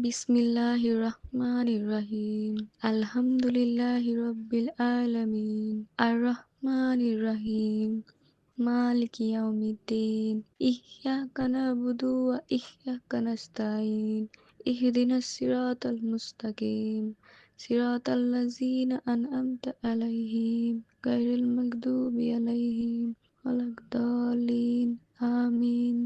বিসমিল্লাহির রহমানির রহিম। আলহামদুলিল্লাহি রাব্বিল আলামিন। আর-রহমানির রহিম। মালিকি ইয়াউমিদ্দিন। ইয়্যাকা না'বুদু ওয়া ইয়্যাকা নাস্তাঈন। ইহদিনাস সিরাতাল মুস্তাকিম। সিরাতাল্লাযীনা আন'আমতা আলাইহিম গায়রিল মাগদুবি আলাইহিম ওয়ালাদ-দাল্লিন। আমিন।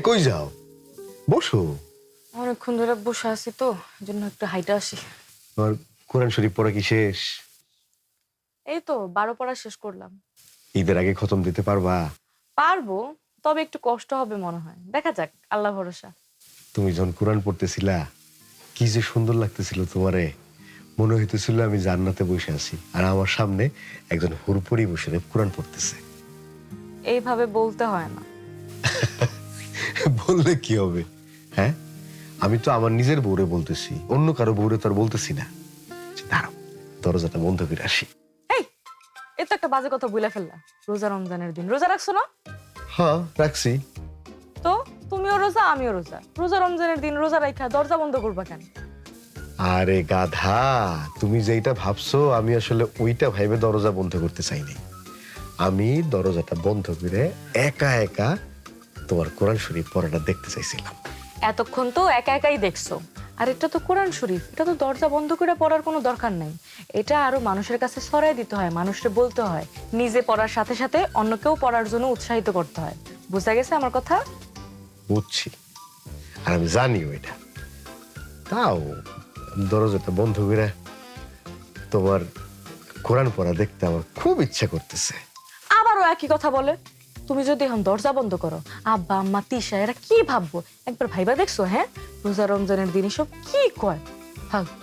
কই যাও? বসো। অনেকক্ষণ ধরে বসে আছি তো, জন্য একটু হাইটা আসি। আর কোরআন শরীফ পড়া কি শেষ? এই তো 12 পড়া শেষ করলাম। ঈদের আগে খতম দিতে পারবা? পারবো, তবে একটু কষ্ট হবে মনে হয়। দেখা যাক, আল্লাহ ভরসা। তুমি যখন কোরআন পড়তেছিলা কি যে সুন্দর লাগতেছিল তোমারে, মনে হইতেছিল আমি জান্নাতে বসে আছি আর আমার সামনে একজন হুরপরি বসে কোরআন পড়তেছে। এইভাবে বলতে হয় না। বললে কি হবে? হ্যাঁ, আমি তো আমার নিজের বউরে বলতেছি, অন্য কারো বউরে তো আর বলতেছি না। দাঁড়াও, দরজাটা বন্ধ করে আসি। এই, এ তো একটা বাজে কথা বলে ফেললা। রোজা রমজানের দিন রোজা রাখছো না? হ্যাঁ, রাখছি। তো তুমিও রোজা, আমিও রোজা। রোজা রমজানের দিন রোজা রাখা দরজা বন্ধ করবা কেন? আরে গাধা, তুমি যেটা ভাবছো আমি আসলে ওইটা ভাইবে দরজা বন্ধ করতে চাইনি। আমি দরজাটা বন্ধ করে একা একা তোমার কোরআন শরীফ পড়াটা দেখতে চাইছিলাম। এতক্ষণ তো একা একাই দেখছো। আর এটা তো কোরআন শরীফ, এটা তো দরজা বন্ধ করে পড়ার কোনো দরকার নাই। এটা আরো মানুষের কাছে ছড়াই দিতে হয়, মানুষকে বলতে হয়। নিজে পড়ার সাথে সাথে অন্যকেও পড়ার জন্য উৎসাহিত করতে হয়। বুঝা গেছে আমার কথা? বুঝছি, আর আমি জানিও এটা। তাও দরজাটা বন্ধ করে তোমার কোরআন পড়া দেখতে আমার খুব ইচ্ছা করতেছে। আবারও একই কথা বলে। তুমি যদি এখন দরজা বন্ধ করো, আব্বা আম্মা তিশা এরা কি ভাববো একবার ভাইবা দেখছো? হ্যাঁ, রোজা রমজানের দিন সব কি কয়। ফালতু।